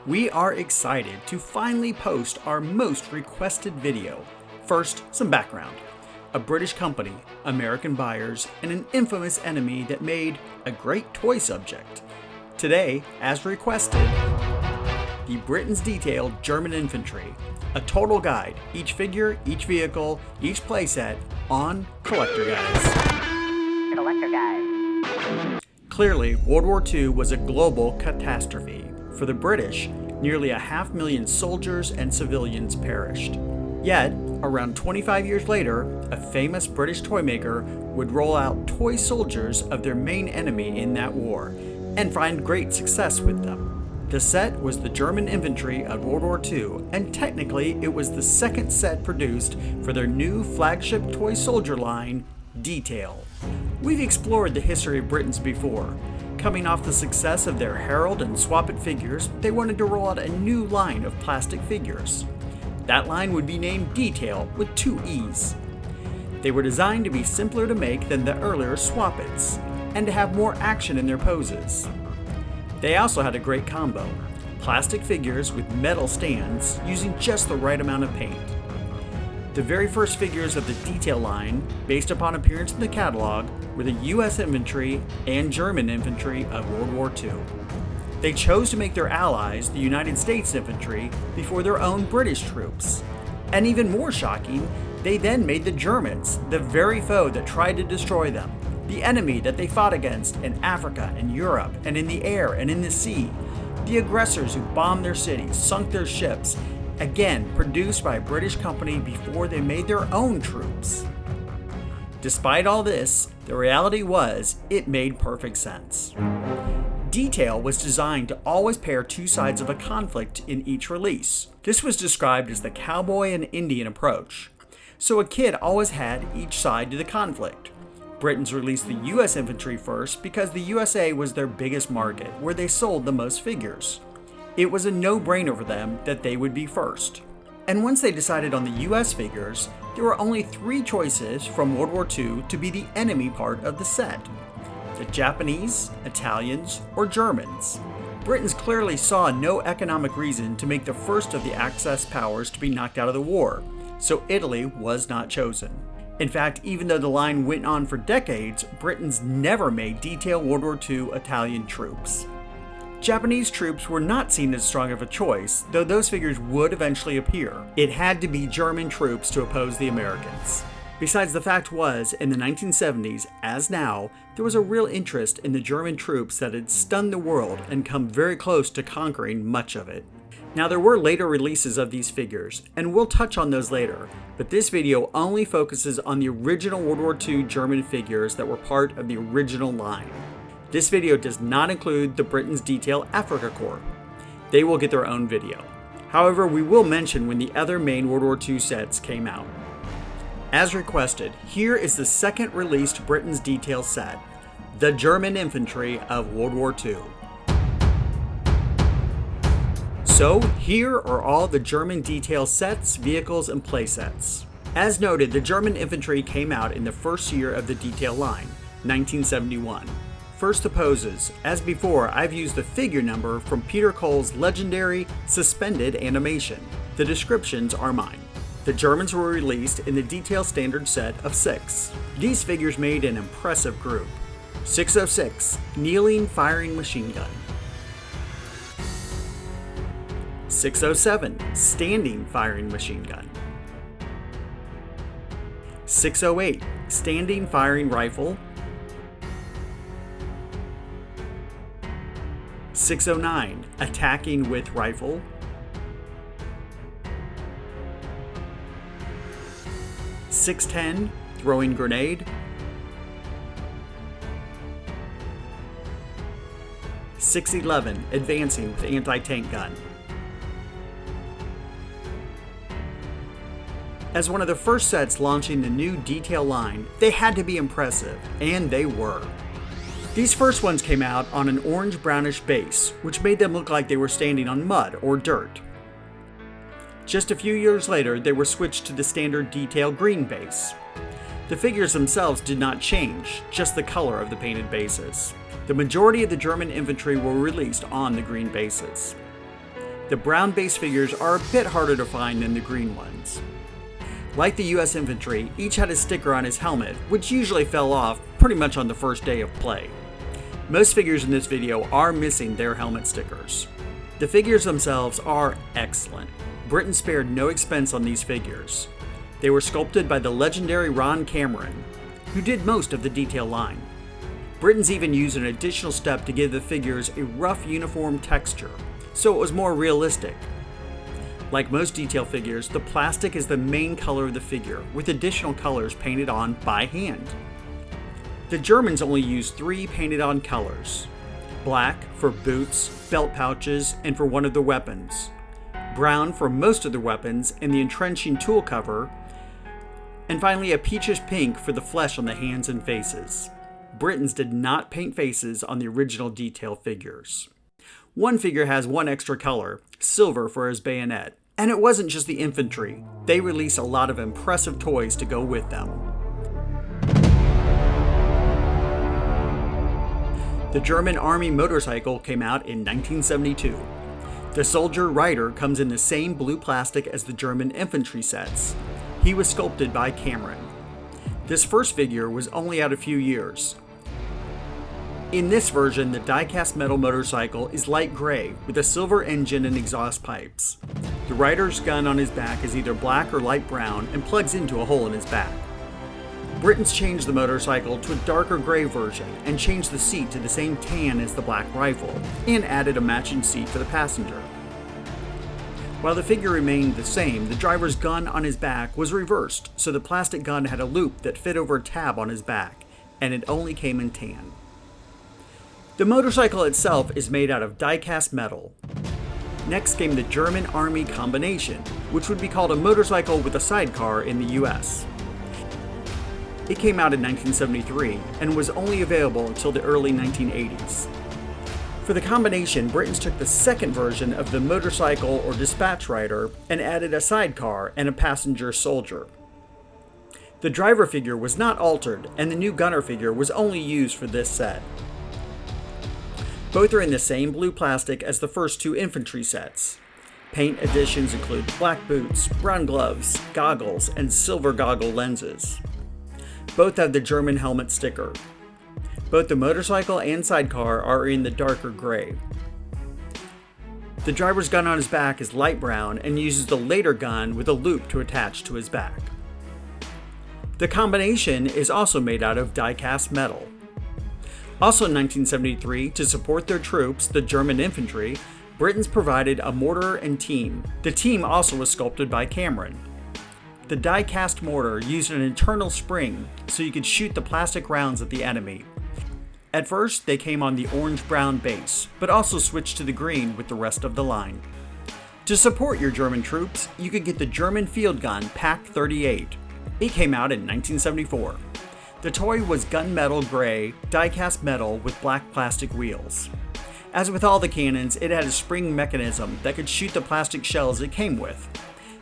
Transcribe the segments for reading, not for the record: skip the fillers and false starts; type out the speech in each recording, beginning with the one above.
we are excited to finally post our most requested video. First, some background. A British company, American buyers, and an infamous enemy that made a great toy subject. Today, as requested, the Britain's Deetail German Infantry. A total guide, each figure, each vehicle, each playset on Collector Guys. Collector Guys. Clearly, World War II was a global catastrophe. For the British, nearly 500,000 soldiers and civilians perished. Yet, around 25 years later, a famous British toy maker would roll out toy soldiers of their main enemy in that war, and find great success with them. The set was the German Infantry of World War II, and technically it was the second set produced for their new flagship toy soldier line, Deetail. We've explored the history of Britons before. Coming off the success of their Herald and Swap It figures, they wanted to roll out a new line of plastic figures. That line would be named Deetail with 2 E's. They were designed to be simpler to make than the earlier Swap Its, and to have more action in their poses. They also had a great combo, plastic figures with metal stands using just the right amount of paint. The very first figures of the Deetail line, based upon appearance in the catalog, were the US Infantry and German Infantry of World War II. They chose to make their allies the United States Infantry before their own British troops. And even more shocking, they then made the Germans the very foe that tried to destroy them. The enemy that they fought against in Africa and Europe and in the air and in the sea. The aggressors who bombed their cities, sunk their ships, again produced by a British company before they made their own troops. Despite all this, the reality was it made perfect sense. Deetail was designed to always pair 2 sides of a conflict in each release. This was described as the cowboy and Indian approach. So a kid always had each side to the conflict. Britons released the US Infantry first because the USA was their biggest market, where they sold the most figures. It was a no-brainer for them that they would be first. And once they decided on the US figures, there were only 3 choices from World War II to be the enemy part of the set: the Japanese, Italians, or Germans. Britons clearly saw no economic reason to make the first of the Axis powers to be knocked out of the war, so Italy was not chosen. In fact, even though the line went on for decades, Britons never made Deetail World War II Italian troops. Japanese troops were not seen as strong of a choice, though those figures would eventually appear. It had to be German troops to oppose the Americans. Besides, the fact was, in the 1970s, as now, there was a real interest in the German troops that had stunned the world and come very close to conquering much of it. Now, there were later releases of these figures, and we'll touch on those later, but this video only focuses on the original World War II German figures that were part of the original line. This video does not include the Britain's Deetail Africa Corps. They will get their own video. However, we will mention when the other main World War II sets came out. As requested, here is the second released Britain's Deetail set, the German Infantry of World War II. So, here are all the German Deetail sets, vehicles, and playsets. As noted, the German Infantry came out in the first year of the Deetail line, 1971. First, the poses. As before, I've used the figure number from Peter Cole's legendary Suspended animation. The descriptions are mine. The Germans were released in the Deetail standard set of 6. These figures made an impressive group. 606, Kneeling Firing Machine Gun. 607, Standing Firing Machine Gun. 608, Standing Firing Rifle. 609, Attacking with Rifle. 610, Throwing Grenade. 611, Advancing with Anti-Tank Gun. As one of the first sets launching the new Deetail line, they had to be impressive, and they were. These first ones came out on an orange-brownish base, which made them look like they were standing on mud or dirt. Just a few years later, they were switched to the standard Deetail green base. The figures themselves did not change, just the color of the painted bases. The majority of the German infantry were released on the green bases. The brown base figures are a bit harder to find than the green ones. Like the US Infantry, each had a sticker on his helmet, which usually fell off pretty much on the first day of play. Most figures in this video are missing their helmet stickers. The figures themselves are excellent. Britain spared no expense on these figures. They were sculpted by the legendary Ron Cameron, who did most of the detail line. Britain's even used an additional step to give the figures a rough uniform texture, so it was more realistic. Like most detail figures, the plastic is the main color of the figure, with additional colors painted on by hand. The Germans only used 3 painted on colors: black for boots, belt pouches, and for one of the weapons, brown for most of the weapons and the entrenching tool cover, and finally a peachish pink for the flesh on the hands and faces. Britons did not paint faces on the original detail figures. One figure has one extra color, silver for his bayonet. And it wasn't just the infantry. They released a lot of impressive toys to go with them. The German Army motorcycle came out in 1972. The soldier rider comes in the same blue plastic as the German infantry sets. He was sculpted by Cameron. This first figure was only out a few years. In this version, the die-cast metal motorcycle is light gray with a silver engine and exhaust pipes. The rider's gun on his back is either black or light brown and plugs into a hole in his back. Britons changed the motorcycle to a darker gray version and changed the seat to the same tan as the black rifle, and added a matching seat for the passenger. While the figure remained the same, the driver's gun on his back was reversed, so the plastic gun had a loop that fit over a tab on his back, and it only came in tan. The motorcycle itself is made out of die-cast metal. Next came the German Army combination, which would be called a motorcycle with a sidecar in the US. It came out in 1973 and was only available until the early 1980s. For the combination, Britons took the second version of the motorcycle or dispatch rider and added a sidecar and a passenger soldier. The driver figure was not altered, and the new gunner figure was only used for this set. Both are in the same blue plastic as the first 2 infantry sets. Paint additions include black boots, brown gloves, goggles, and silver goggle lenses. Both have the German helmet sticker. Both the motorcycle and sidecar are in the darker gray. The driver's gun on his back is light brown and uses the later gun with a loop to attach to his back. The combination is also made out of die-cast metal. Also in 1973, to support their troops, the German Infantry, Britons provided a mortar and team. The team also was sculpted by Cameron. The die-cast mortar used an internal spring so you could shoot the plastic rounds at the enemy. At first, they came on the orange-brown base, but also switched to the green with the rest of the line. To support your German troops, you could get the German field gun Pak 38. It came out in 1974. The toy was gunmetal gray, die-cast metal with black plastic wheels. As with all the cannons, it had a spring mechanism that could shoot the plastic shells it came with.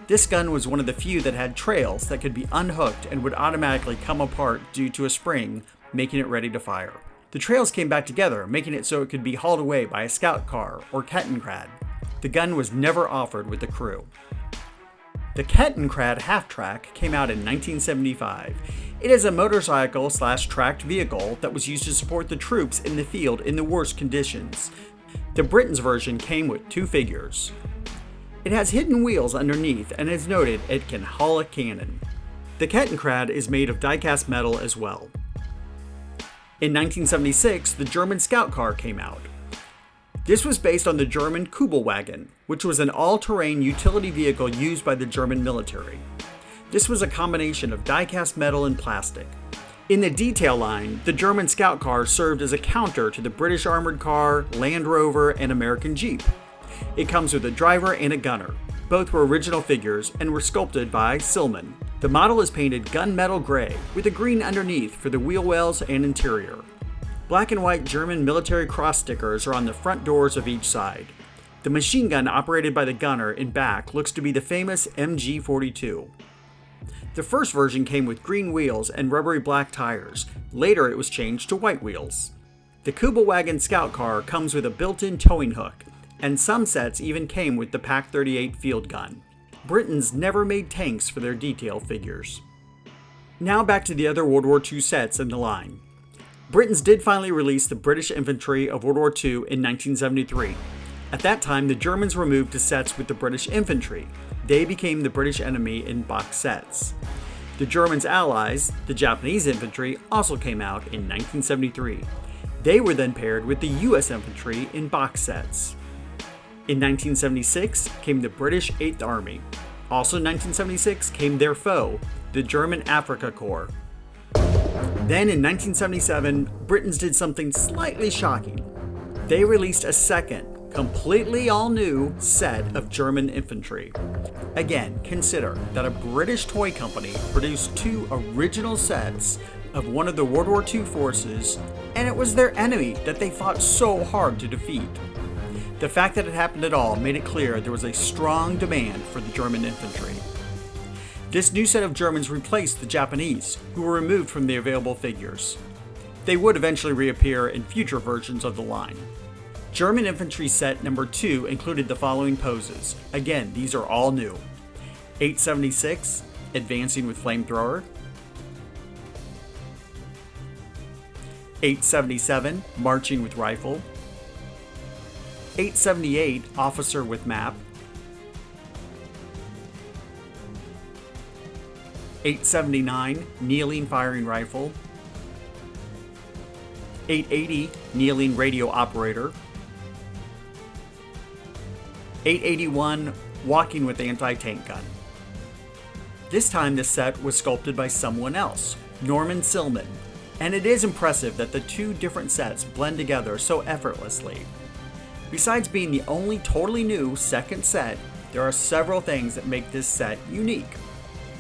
This gun was one of the few that had trails that could be unhooked and would automatically come apart due to a spring, making it ready to fire. The trails came back together, making it so it could be hauled away by a scout car or Kettenkrad. The gun was never offered with the crew. The Kettenkrad half-track came out in 1975. It is a motorcycle/tracked vehicle that was used to support the troops in the field in the worst conditions. The Britons version came with 2 figures. It has hidden wheels underneath and is noted it can haul a cannon. The Kettenkrad is made of die-cast metal as well. In 1976, the German scout car came out. This was based on the German Kübelwagen, which was an all-terrain utility vehicle used by the German military. This was a combination of die-cast metal and plastic. In the detail line, the German scout car served as a counter to the British armored car, Land Rover, and American Jeep. It comes with a driver and a gunner. Both were original figures and were sculpted by Silman. The model is painted gunmetal gray with a green underneath for the wheel wells and interior. Black and white German military cross stickers are on the front doors of each side. The machine gun operated by the gunner in back looks to be the famous MG-42. The first version came with green wheels and rubbery black tires. Later it was changed to white wheels. The Kübelwagen scout car comes with a built-in towing hook. and some sets even came with the Pak-38 field gun. Britons never made tanks for their detail figures. Now back to the other World War II sets in the line. Britons did finally release the British Infantry of World War II in 1973. At that time, the Germans were moved to sets with the British Infantry. They became the British enemy in box sets. The Germans' allies, the Japanese Infantry, also came out in 1973. They were then paired with the US Infantry in box sets. In 1976 came the British 8th Army. Also in 1976 came their foe, the German Afrika Korps. Then in 1977, Britons did something slightly shocking. They released a second, completely all-new set of German infantry. Again, consider that a British toy company produced two original sets of one of the World War II forces, and it was their enemy that they fought so hard to defeat. The fact that it happened at all made it clear there was a strong demand for the German infantry. This new set of Germans replaced the Japanese, who were removed from the available figures. They would eventually reappear in future versions of the line. German Infantry set number 2 included the following poses. Again, these are all new. 876, advancing with flamethrower. 877, marching with rifle. 878, officer with map. 879, kneeling firing rifle. 880, kneeling radio operator. 881, walking with anti-tank gun. This time this set was sculpted by someone else, Norman Silman, and it is impressive that the two different sets blend together so effortlessly. Besides being the only totally new second set, there are several things that make this set unique.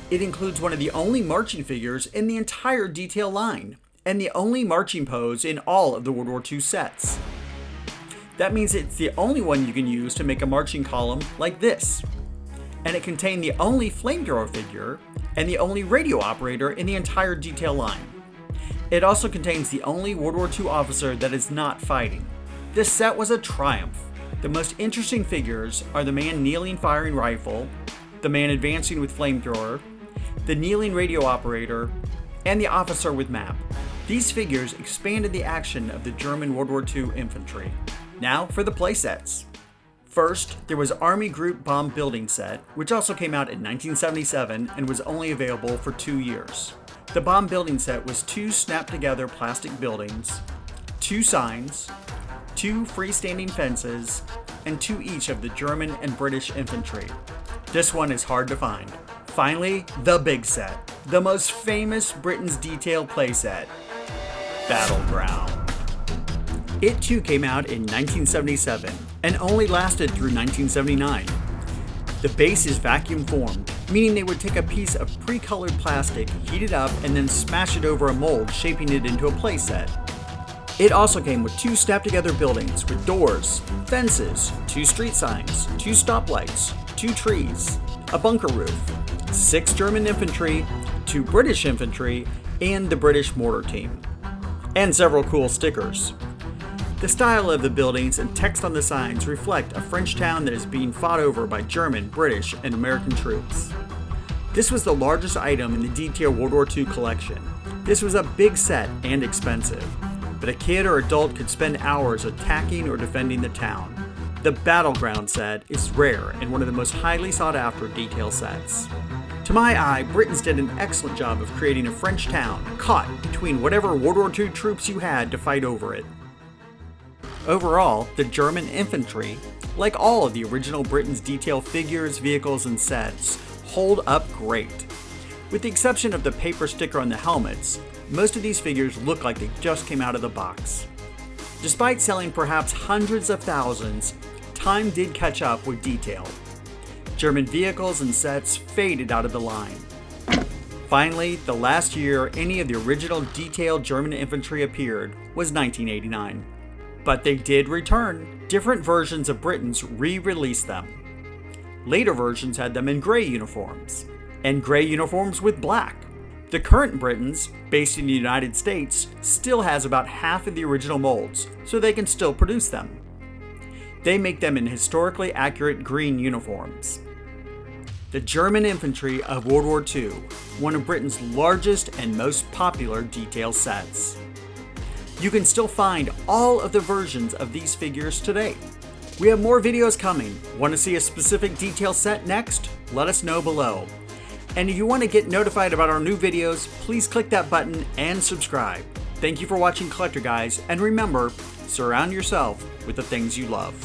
It includes one of the only marching figures in the entire Deetail line, and the only marching pose in all of the World War II sets. That means it's the only one you can use to make a marching column like this. And it contained the only flamethrower figure and the only radio operator in the entire Deetail line. It also contains the only World War II officer that is not fighting. This set was a triumph. The most interesting figures are the man kneeling firing rifle, the man advancing with flamethrower, the kneeling radio operator, and the officer with map. These figures expanded the action of the German World War II infantry. Now for the playsets. First, there was Army Group Bomb Building Set, which also came out in 1977 and was only available for 2 years. The bomb building set was 2 snap-together plastic buildings, 2 signs, 2 freestanding fences, and 2 each of the German and British infantry. This one is hard to find. Finally, the big set, the most famous Britain's Deetail playset, Battleground. It too came out in 1977 and only lasted through 1979. The base is vacuum formed, meaning they would take a piece of pre-colored plastic, heat it up, and then smash it over a mold, shaping it into a playset. It also came with 2 snap-together buildings with doors, fences, 2 street signs, 2 stoplights, 2 trees, a bunker roof, 6 German infantry, 2 British infantry, and the British mortar team. And several cool stickers. The style of the buildings and text on the signs reflect a French town that is being fought over by German, British, and American troops. This was the largest item in the Deetail World War II collection. This was a big set and expensive, but a kid or adult could spend hours attacking or defending the town. The Battleground set is rare and one of the most highly sought after Deetail sets. To my eye, Britons did an excellent job of creating a French town caught between whatever World War II troops you had to fight over it. Overall, the German infantry, like all of the original Britain's Deetail figures, vehicles, and sets, hold up great. With the exception of the paper sticker on the helmets, most of these figures look like they just came out of the box. Despite selling perhaps hundreds of thousands, time did catch up with Deetail. German vehicles and sets faded out of the line. Finally, the last year any of the original Deetail German infantry appeared was 1989. But they did return. Different versions of Britons re-released them. Later versions had them in gray uniforms, and gray uniforms with black. The current Britons, based in the United States, still has about half of the original molds, so they can still produce them. They make them in historically accurate green uniforms. The German Infantry of World War II, one of Britain's largest and most popular detail sets. You can still find all of the versions of these figures today. We have more videos coming. Want to see a specific detail set next? Let us know below. And if you want to get notified about our new videos, please click that button and subscribe. Thank you for watching Collector Guys, and remember, surround yourself with the things you love.